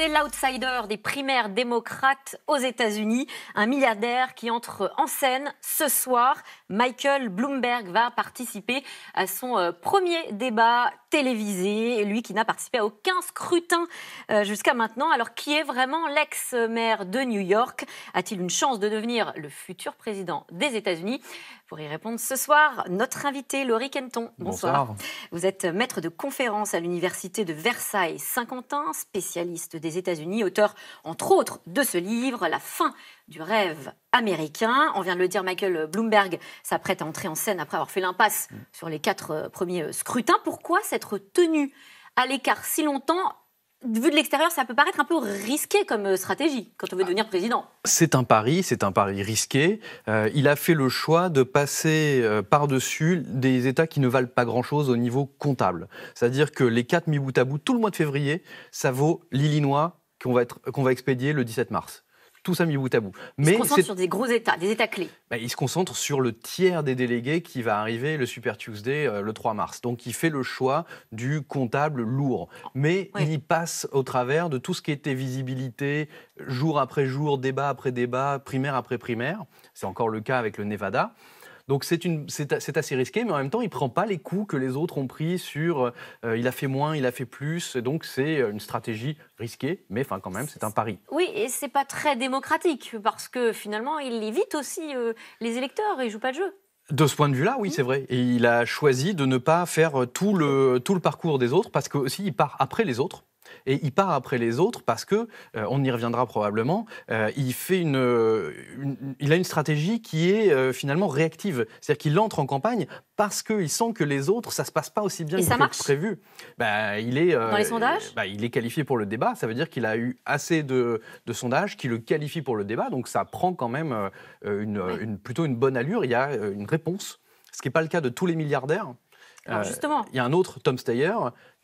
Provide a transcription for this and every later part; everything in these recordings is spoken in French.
C'est l'outsider des primaires démocrates aux États-Unis, un milliardaire qui entre en scène ce soir. Michael Bloomberg va participer à son premier débat télévisé, lui qui n'a participé à aucun scrutin jusqu'à maintenant. Alors qui est vraiment l'ex-maire de New York? A-t-il une chance de devenir le futur président des États-Unis? Pour y répondre ce soir, notre invité Laurie Kenton. Bonsoir. Vous êtes maître de conférence à l'université de Versailles-Saint-Quentin, spécialiste des États-Unis, auteur entre autres de ce livre, La fin du rêve américain. On vient de le dire, Michael Bloomberg s'apprête à entrer en scène après avoir fait l'impasse sur les 4 premiers scrutins. Pourquoi s'être tenu à l'écart si longtemps? Vu de l'extérieur, ça peut paraître un peu risqué comme stratégie quand on veut devenir président. C'est un pari risqué. Il a fait le choix de passer par-dessus des États qui ne valent pas grand-chose au niveau comptable. C'est-à-dire que les 4 mis bout à bout, tout le mois de février, ça vaut l'Illinois qu'on va expédier le 17 mars. Tout ça mis bout à bout. Mais il se concentre sur des gros États, des États clés. Il se concentre sur le tiers des délégués qui va arriver le Super Tuesday le 3 mars. Donc il fait le choix du comptable lourd. Mais il y passe au travers de tout ce qui était visibilité, jour après jour, débat après débat, primaire après primaire. C'est encore le cas avec le Nevada. Donc c'est assez risqué, mais en même temps, il ne prend pas les coups que les autres ont pris sur il a fait moins, il a fait plus. Donc c'est une stratégie risquée, mais quand même, c'est un pari. Oui, et ce n'est pas très démocratique, parce que finalement, il évite aussi les électeurs et il ne joue pas de jeu. De ce point de vue-là, oui, c'est vrai. Et il a choisi de ne pas faire tout le parcours des autres, parce qu'aussi, il part après les autres. Et il part après les autres parce que, on y reviendra probablement, il a une stratégie qui est finalement réactive. C'est-à-dire qu'il entre en campagne parce qu'il sent que les autres, ça ne se passe pas aussi bien que prévu. Il est, dans les sondages il est qualifié pour le débat. Ça veut dire qu'il a eu assez de sondages qui le qualifient pour le débat. Donc ça prend quand même plutôt une bonne allure. Il y a une réponse, ce qui n'est pas le cas de tous les milliardaires. Alors justement. Il y a un autre, Tom Steyer,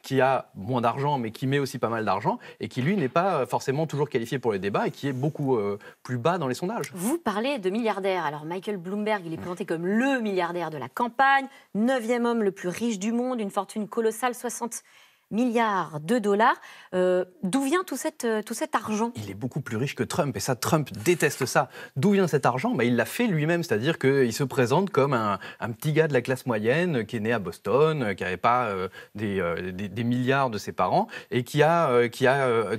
qui a moins d'argent, mais qui met aussi pas mal d'argent, et qui, lui, n'est pas forcément toujours qualifié pour les débats, et qui est beaucoup plus bas dans les sondages. Vous parlez de milliardaire. Alors, Michael Bloomberg, il est présenté comme le milliardaire de la campagne, 9e homme le plus riche du monde, une fortune colossale, 60 milliards de dollars. D'où vient tout cet argent? Il est beaucoup plus riche que Trump, et ça, Trump déteste ça. D'où vient cet argent? Il l'a fait lui-même, c'est-à-dire qu'il se présente comme un petit gars de la classe moyenne qui est né à Boston, qui n'avait pas des milliards de ses parents, et qui a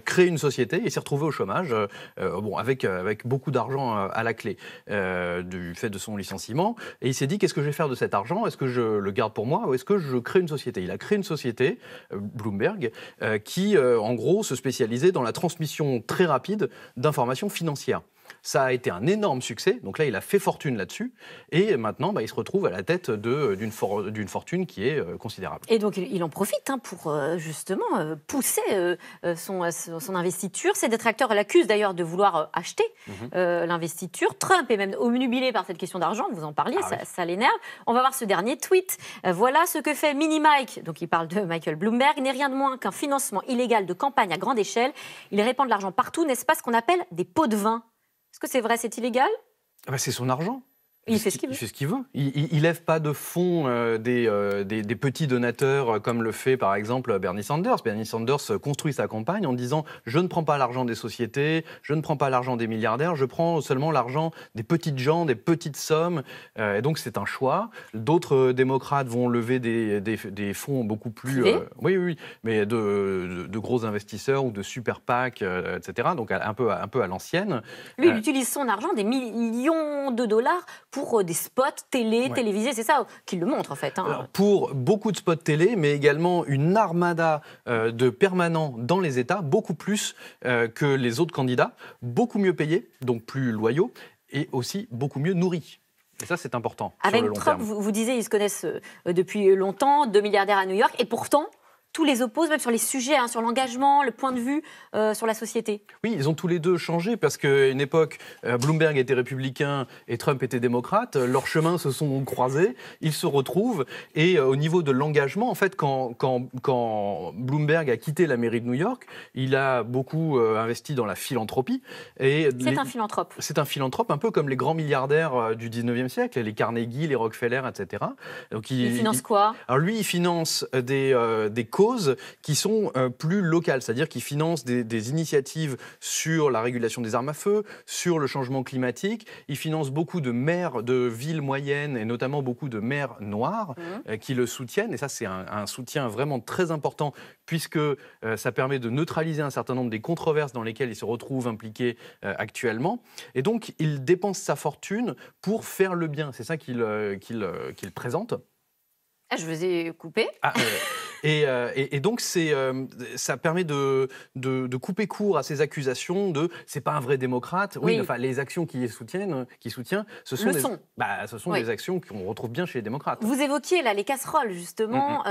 créé une société et s'est retrouvé au chômage, avec beaucoup d'argent à la clé du fait de son licenciement. Et il s'est dit, qu'est-ce que je vais faire de cet argent? Est-ce que je le garde pour moi ou est-ce que je crée une société? Il a créé une société, Bloomberg, qui, en gros, se spécialisait dans la transmission très rapide d'informations financières. Ça a été un énorme succès, donc là il a fait fortune là-dessus, et maintenant il se retrouve à la tête d'une fortune qui est considérable. Et donc il en profite pour justement pousser son investiture. Ses détracteurs l'accusent d'ailleurs de vouloir acheter l'investiture. Trump est même obnubilé par cette question d'argent, vous en parliez, ça l'énerve. On va voir ce dernier tweet. Voilà ce que fait Mini Mike, donc il parle de Michael Bloomberg, n'est rien de moins qu'un financement illégal de campagne à grande échelle. Il répand de l'argent partout, n'est-ce pas ce qu'on appelle des pots de vin? Est-ce que c'est vrai, c'est illégal? C'est son argent. Il fait ce qu'il veut. Il fait ce qu'il veut. Il lève pas de fonds des petits donateurs comme le fait par exemple Bernie Sanders. Bernie Sanders construit sa campagne en disant « Je ne prends pas l'argent des sociétés, je ne prends pas l'argent des milliardaires, je prends seulement l'argent des petites gens, des petites sommes. » Et donc c'est un choix. D'autres démocrates vont lever des fonds beaucoup plus... oui, mais de gros investisseurs ou de super PAC, etc. Donc un peu à l'ancienne. Lui, il utilise son argent, des millions de dollars, pour des spots télévisés, c'est ça qu'il le montre en fait. Alors, pour beaucoup de spots télé, mais également une armada de permanents dans les États, beaucoup plus que les autres candidats, beaucoup mieux payés, donc plus loyaux, et aussi beaucoup mieux nourris. Et ça, c'est important. Avec sur le long Trump, terme. vous disiez, ils se connaissent depuis longtemps, 2 milliardaires à New York, et pourtant... Tous les opposent, même sur les sujets, sur l'engagement, le point de vue sur la société. Oui, ils ont tous les deux changé parce qu'à une époque, Bloomberg était républicain et Trump était démocrate. Leurs chemins se sont croisés, ils se retrouvent. Et au niveau de l'engagement, en fait, quand Bloomberg a quitté la mairie de New York, il a beaucoup investi dans la philanthropie. C'est un philanthrope. C'est un philanthrope, un peu comme les grands milliardaires du 19e siècle, les Carnegie, les Rockefeller, etc. Donc, il finance quoi? Alors lui, il finance des causes qui sont plus locales, c'est-à-dire qui financent des initiatives sur la régulation des armes à feu, sur le changement climatique. Il finance beaucoup de maires de villes moyennes et notamment beaucoup de maires noirs qui le soutiennent. Et ça, c'est un soutien vraiment très important puisque ça permet de neutraliser un certain nombre des controverses dans lesquelles il se retrouve impliqué actuellement. Et donc, il dépense sa fortune pour faire le bien. C'est ça qu'il présente. Ah, je vous ai coupé. Et donc, ça permet de couper court à ces accusations de « c'est pas un vrai démocrate ». Oui, enfin, les actions qu'il soutient, ce sont des actions qu'on retrouve bien chez les démocrates. Vous évoquiez là les casseroles, justement.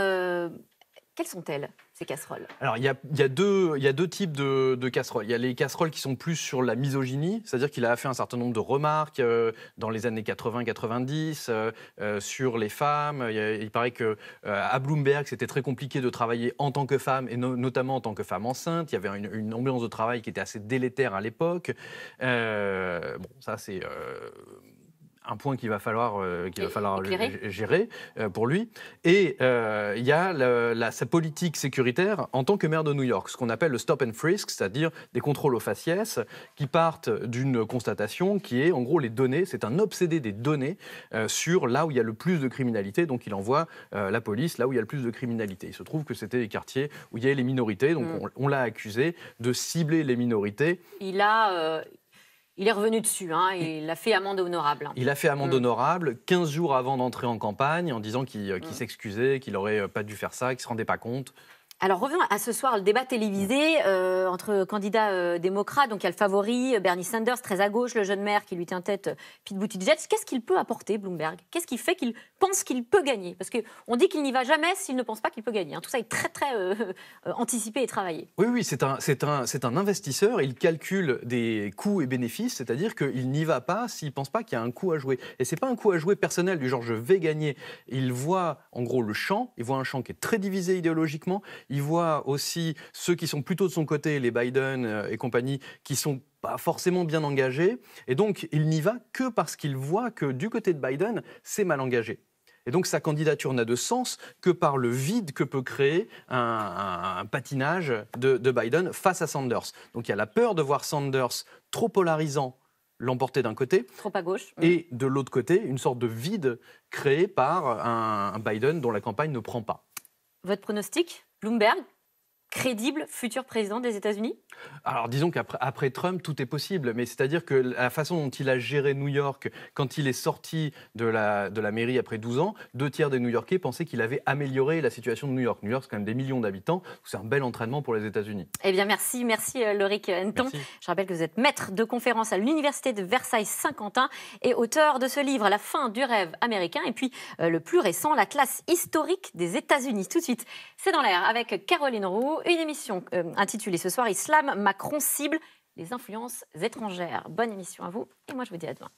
Quelles sont-elles, ces casseroles? Alors, il y a deux types de casseroles. Il y a les casseroles qui sont plus sur la misogynie, c'est-à-dire qu'il a fait un certain nombre de remarques dans les années 80-90 sur les femmes. Il paraît qu'à Bloomberg, c'était très compliqué de travailler en tant que femme, et notamment en tant que femme enceinte. Il y avait une ambiance de travail qui était assez délétère à l'époque. Bon, ça, c'est un point qu'il va falloir gérer pour lui. Et il y a sa politique sécuritaire en tant que maire de New York, ce qu'on appelle le stop and frisk, c'est-à-dire des contrôles aux faciès qui partent d'une constatation qui est, en gros, les données. C'est un obsédé des données sur là où il y a le plus de criminalité. Donc, il envoie la police là où il y a le plus de criminalité. Il se trouve que c'était les quartiers où il y avait les minorités. Donc, on l'a accusé de cibler les minorités. Il est revenu dessus, il a fait amende honorable. Il a fait amende honorable 15 jours avant d'entrer en campagne en disant qu'il s'excusait, qu'il n'aurait pas dû faire ça, qu'il ne se rendait pas compte. Alors revenons à ce soir, le débat télévisé entre candidats démocrates. Donc il y a le favori, Bernie Sanders, très à gauche, le jeune maire qui lui tient tête, Pete Buttigieg. Qu'est-ce qu'il peut apporter, Bloomberg? Qu'est-ce qui fait qu'il pense qu'il peut gagner? Parce qu'on dit qu'il n'y va jamais s'il ne pense pas qu'il peut gagner. Tout ça est très, très anticipé et travaillé. Oui, c'est un investisseur. Il calcule des coûts et bénéfices, c'est-à-dire qu'il n'y va pas s'il ne pense pas qu'il y a un coup à jouer. Et ce n'est pas un coup à jouer personnel du genre « je vais gagner ». Il voit en gros le champ, il voit un champ qui est très divisé idéologiquement. Il voit aussi ceux qui sont plutôt de son côté, les Biden et compagnie, qui sont pas forcément bien engagés. Et donc, il n'y va que parce qu'il voit que du côté de Biden, c'est mal engagé. Et donc, sa candidature n'a de sens que par le vide que peut créer un patinage de Biden face à Sanders. Donc, il y a la peur de voir Sanders trop polarisant l'emporter d'un côté, trop à gauche, et de l'autre côté, une sorte de vide créé par un Biden dont la campagne ne prend pas. Votre pronostic, Bloomberg, crédible futur président des États-Unis? Alors disons qu'après Trump, tout est possible, mais c'est-à-dire que la façon dont il a géré New York, quand il est sorti de la mairie après 12 ans, 2/3 des New-Yorkais pensaient qu'il avait amélioré la situation de New York. New York, c'est quand même des millions d'habitants, c'est un bel entraînement pour les États-Unis. Eh bien merci Loïc Henton. Merci. Je rappelle que vous êtes maître de conférence à l'Université de Versailles-Saint-Quentin et auteur de ce livre, La fin du rêve américain, et puis le plus récent, La classe historique des États-Unis. Tout de suite, c'est dans l'air avec Caroline Roux, une émission intitulée ce soir Islam, Macron cible les influences étrangères. Bonne émission à vous et moi je vous dis à demain.